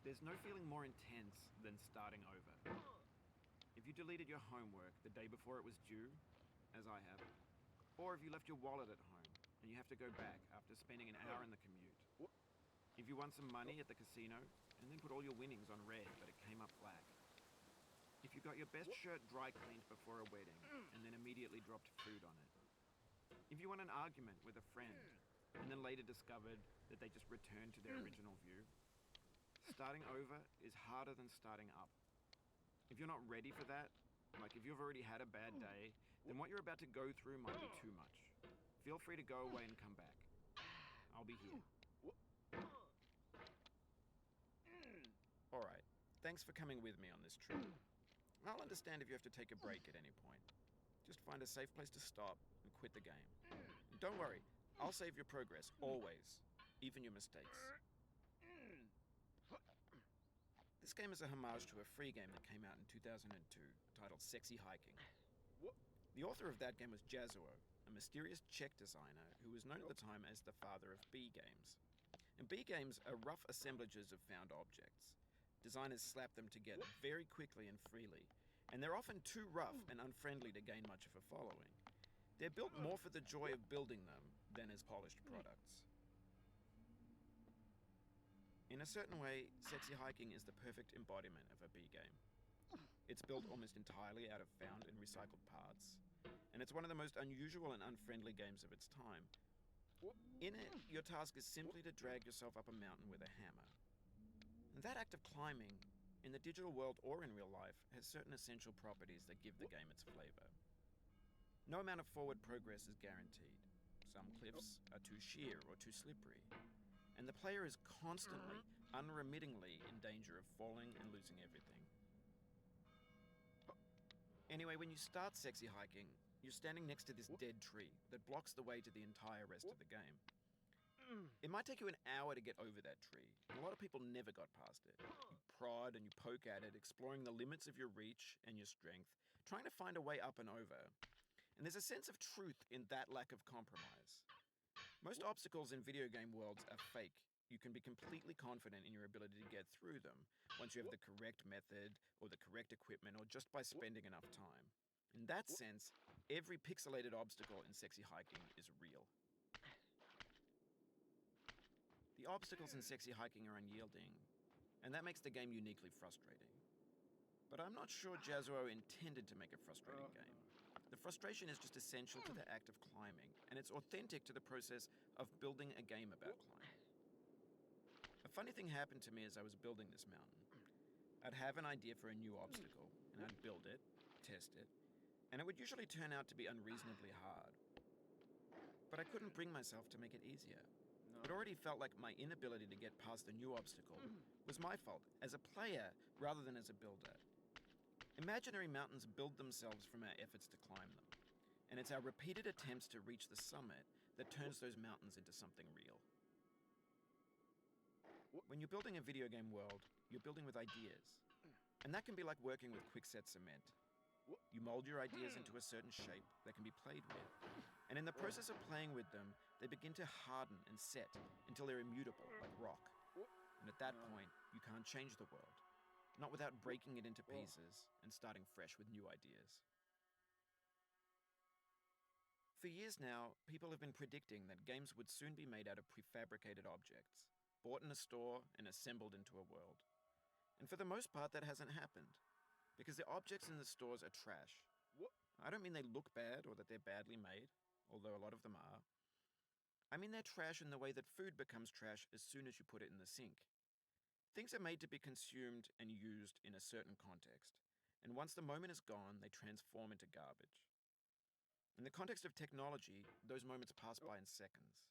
There's no feeling more intense than starting over. If you deleted your homework the day before it was due, as I have, or if you left your wallet at home and you have to go back after spending an hour in the commute. If you won some money at the casino and then put all your winnings on red but it came up black. If you got your best shirt dry cleaned before a wedding and then immediately dropped food on it. If you won an argument with a friend and then later discovered that they just returned to their original view. Starting over is harder than starting up. If you're not ready for that, like if you've already had a bad day, then what you're about to go through might be too much. Feel free to go away and come back. I'll be here. Alright, thanks for coming with me on this trip. I'll understand if you have to take a break at any point. Just find a safe place to stop and quit the game. And don't worry, I'll save your progress, always. Even your mistakes. This game is a homage to a free game that came out in 2002, titled Sexy Hiking. The author of that game was Jazuo, a mysterious Czech designer who was known at the time as the father of B games. And B games are rough assemblages of found objects. Designers slap them together very quickly and freely, and they're often too rough and unfriendly to gain much of a following. They're built more for the joy of building them than as polished products. In a certain way, Sexy Hiking is the perfect embodiment of a B game. It's built almost entirely out of found and recycled parts, and it's one of the most unusual and unfriendly games of its time. In it, your task is simply to drag yourself up a mountain with a hammer. And that act of climbing, in the digital world or in real life, has certain essential properties that give the game its flavor. No amount of forward progress is guaranteed. Some cliffs are too sheer or too slippery. And the player is constantly, unremittingly in danger of falling and losing everything. Anyway, when you start Sexy Hiking, you're standing next to this dead tree that blocks the way to the entire rest of the game. It might take you an hour to get over that tree, and a lot of people never got past it. You prod and you poke at it, exploring the limits of your reach and your strength, trying to find a way up and over. And there's a sense of truth in that lack of compromise. Most obstacles in video game worlds are fake. You can be completely confident in your ability to get through them once you have the correct method or the correct equipment or just by spending enough time. In that sense, every pixelated obstacle in Sexy Hiking is real. The obstacles in Sexy Hiking are unyielding, and that makes the game uniquely frustrating. But I'm not sure Jazuo intended to make a frustrating game. The frustration is just essential to the act of climbing, and it's authentic to the process of building a game about climbing. A funny thing happened to me as I was building this mountain. I'd have an idea for a new obstacle, and I'd build it, test it, and it would usually turn out to be unreasonably hard. But I couldn't bring myself to make it easier. It already felt like my inability to get past the new obstacle was my fault as a player rather than as a builder. Imaginary mountains build themselves from our efforts to climb them, and it's our repeated attempts to reach the summit that turns those mountains into something real. When you're building a video game world, you're building with ideas, and that can be like working with quickset cement. You mold your ideas into a certain shape that can be played with, and in the process of playing with them, they begin to harden and set until they're immutable, like rock. And at that point, you can't change the world. Not without breaking it into pieces and starting fresh with new ideas. For years now, people have been predicting that games would soon be made out of prefabricated objects, bought in a store and assembled into a world. And for the most part, that hasn't happened, because the objects in the stores are trash. I don't mean they look bad or that they're badly made, although a lot of them are. I mean they're trash in the way that food becomes trash as soon as you put it in the sink. Things are made to be consumed and used in a certain context, and once the moment is gone, they transform into garbage. In the context of technology, those moments pass by in seconds.